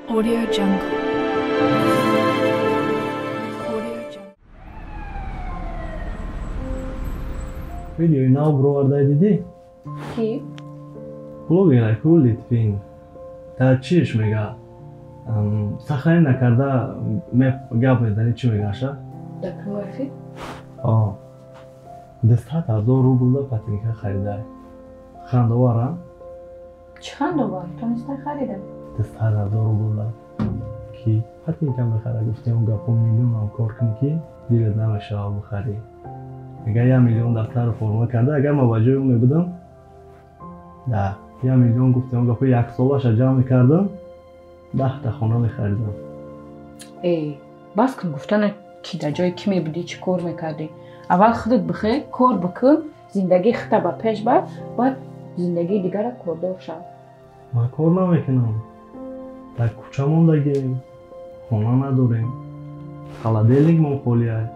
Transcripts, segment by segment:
Audio Jungle. Video now bro دیدی؟ کی؟ بلوگر کول دیدین. تا چیش میگه؟ سخنی نکرده گپ میزنی چی میگه شا؟ دکمرفی؟ دستات 1000 روبل پاتینکا خریده. خندواره؟ چه خندوار؟ تو نیستی خریده؟ دستات 1000 روبل کی؟ پاتینکا میخره گفته اون گپ میلیون هم کار کنی کی؟ دیرت نمیشه بخری. میگه 1 میلیون دفتر فرما کرده اگر مواجه اون میبودم ده 1 میلیون گفته اون گپ یک سالش جمع میکردم 10 تا خونه میخریدم. ای بس کن گفتن کی در جای کی میبودی چی کار میکردی؟ اول خودت بخیر کار بکن زندگی خطا با پیش بر بعد زندگی دیگر را کاردار شو. ما کار نمیکنم در کوچه موندگیم خونه نداریم خالدیلینگ من خالیه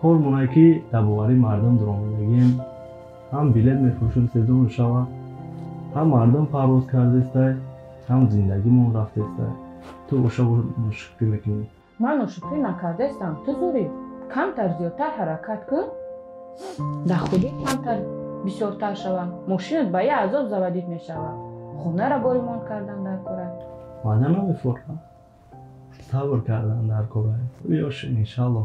کار مونه که دباوری مردم درآمدگیم هم بلیط میفروشیم سیزون شوه هم مردم پرواز کرده است هم زندگیمون رفته است. تو اوشا نوشکری میکنی؟ من نوشکری نکرده استم. تو زوری کمتر زیادتر حرکت کن در خودی کمتر بسیارتر شوم ماشینت به یه عذاب زودیت میشوه خونه را باریمان کردن در کاره مادر نمیفرم صبر کردن در کاره بیاش انشالله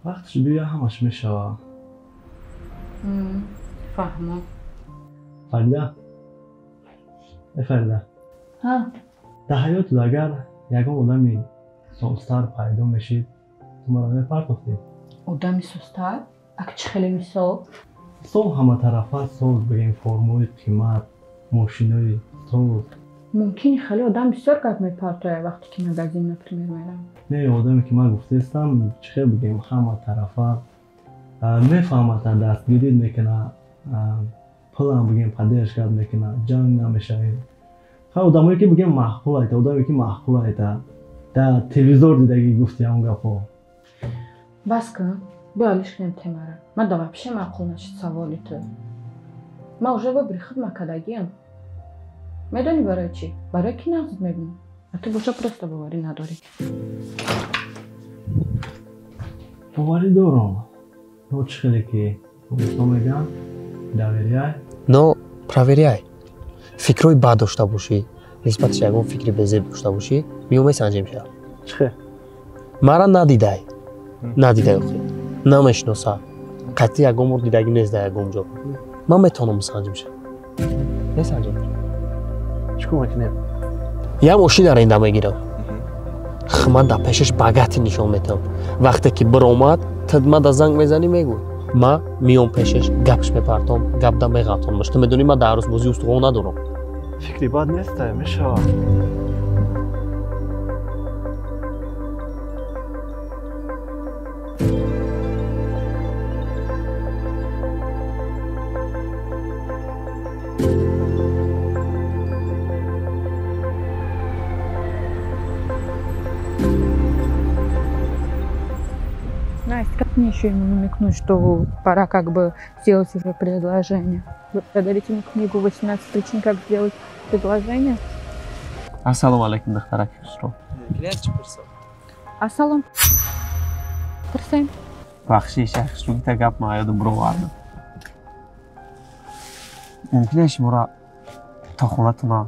وقتش بیا همش میشوه. فهمم. فرده فرده ها در حیات اگر یکم آدمی سوستر پیدا میشید تو مرا میپرداختید آدمی سوستر؟ اگه چه خیلی میسا؟ سو همه طرفه سوز بگیم فرموی قیمت ماشینای سوز ممکنی خیلی آدم بسیار گپ میپرتایه وقتی که مگزین نفر میرم نه آدمی که من گفته استم چه بگیم همه طرفه میفهمد دستگیرید میکنه پلم بگیم پدرش کرد میکنه جنگ نمیشه خیلی آدمایی که بگیم محقول ایتا آدمی که محقول ایتا در تلویزور دیدگی گفتی اون گفت بس کن بیالیش کنیم تیماره من دامه پیشه معقول نشید سوالی تو من اوژه با بریخت مکدگیم میدونی برای چی؟ برای کی نزد میبینم تو بوشا پرسته باوری نداری باوری دارم но чихеле ки то мегам доверяй но проверяй фикрои бад дошта бошӣ нисбаташ ягон фикри безеб дошта бошӣ меомаи санҷимша чихе мара надидай охи намешиноса қатъи ягон бор дидагӣ нест дар ягон ҷо ман метавонам санҷимша месанҷем чикор мекунем як мошин аренда мегирам ман дар пешаш багати нишон метаҳам вақте ки биромад ма да занг мезанӣ мегӯ ма миём пешаш гапш мепартом гапда меғалтонмаш ту медонӣ ма дар рӯзбозӣ устуғон надорам фикри бад неста мешавад Мне еще ему намекнуть, что пора как бы сделать уже предложение. Вы продадите мне книгу 18 причин, как сделать предложение? Ассалому алейкум, дохтарак Хусро. Ассалам. Пурсем. Бахши Хусро, бита гап ма ёдам бировардам. Мумкин аст мора то хонатуна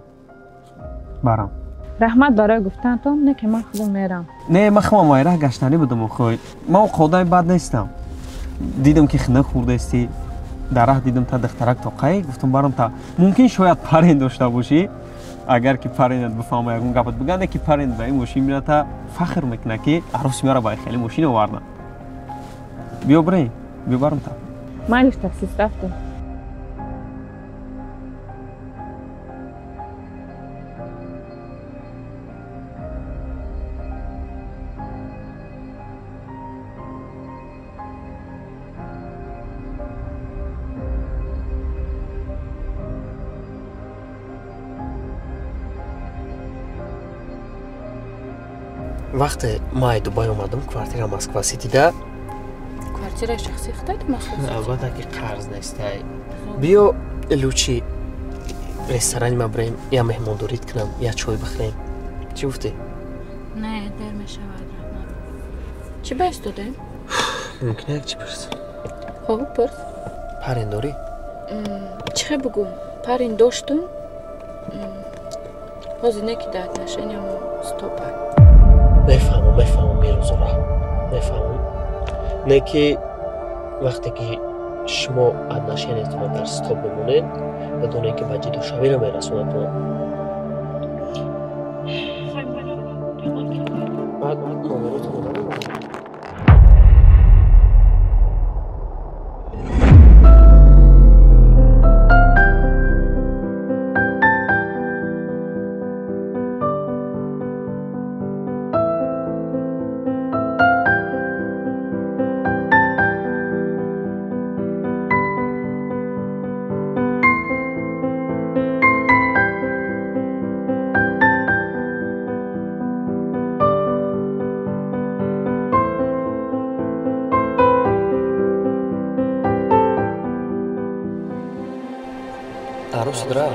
барам. Раҳмат барои гуфтанатон, не ки ман худам мерам. Не, ман худам майра гаштанӣ будам охои. Ман қодаи бад нестам. Дидам ки хина хурдасти. Дар раҳ дидам та духтарак то қай, гуфтам барам та. Мумкин шояд парен дошта бошӣ. Агар ки паренат бифаҳма ягон гапат бигӯ, не ки парен ба ин мошин меояд та фахр мекунад ки ароси мара ба хеле мошин овардам. Биё бирем, биё барам та. Малиш таксист рафтам. вақте ман дубай омадам квартира москва ситида квартираи шахсӣ хитаи москва албатта ки қарз нестай биё лучи ресторани ма бирем я меҳмондорид кунам я чой бихӯрем چی گفتی؟ نه در میشود رحمان چی باعث داده؟ ممکنه یک چی پرس خب پرس پرین داری؟ چه بگم پرین داشتم هزینه که داد نشین یا استوپر میفهمم میروزورا میفهمم نه که وقتی که شما از نشینتون در استوپ بمونین بدون اینکه به جدو شوی رو میرسونتون بعد نمراتون رو دارم عروس درا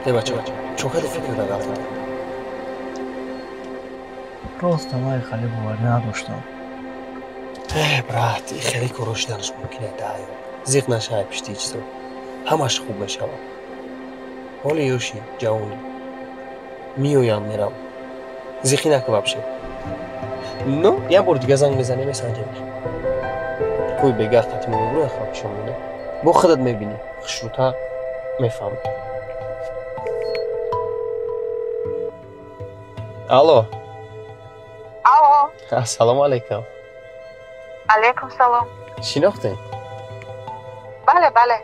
ای بچه چقدر فکر را غلط داد راستم های خیلی باور نداشتم برات خیلی کروش دانش ممکنه دایو زیق نشه پشتی چیزو همش خوب میشه حالا یوشی جوونی میویم میرم زیخی نکه بابشه نو یه بار دیگه زنگ میزنی میسنجه کوی بگه قطعی مبرو خواب شمونه با خودت میبینی خشروتا میفهم الو السلام علیکم علیکم سلام شناخته بله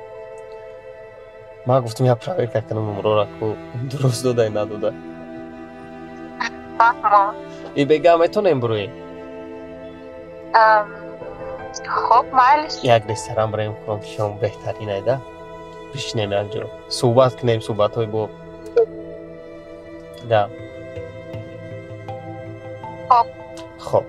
ما گفتم یه پروژه کنم نمره را کو درست داده نداده ما ای بگم میتونم بروی خب مایلش یک رستوران بریم خورم که شما بهترین ایده بشینیم یک جا صحبت کنیم صحبت های با ده خب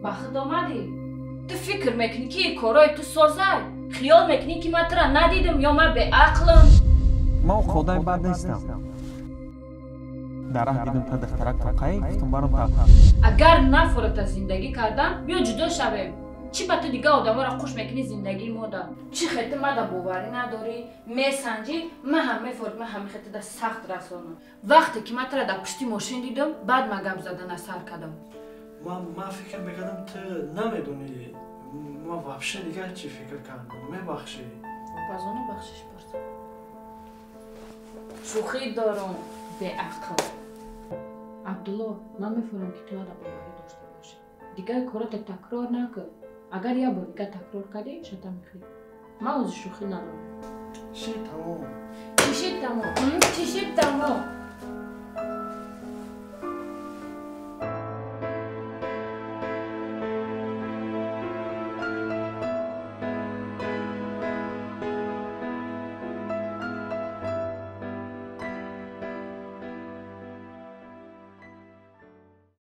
بخت آمدی تو فکر میکنی که کارای تو سازه خیال میکنی که من ترا ندیدم یا من به عقلم ما خدای بد نیستم در راه دیدم تا دخترک توقعی گفتم برام تا اگر نفرت زندگی کردم بیا جدا شویم چی با تو دیگه آدم را خوش میکنی زندگی مادر چی خیلی مادر باوری نداری میسنجی من هم میفرد من هم خیلی در سخت رسانم وقتی که من ترا در پشتی ماشین دیدم بعد من گم زدن سر کردم من فکر میکردم تو نمیدونی ما وابشه دیگه چی فکر کردم میبخشی باز اونو بخشش برد شوخی دارم به عقل عبدالله من میفهمم که تو آدم باوری داشته باشی دیگه کارات تکرار نکن اگر یه بار دیگه تکرار کردی شده میخوای من از شوخی ندارم چی تمام چی تمام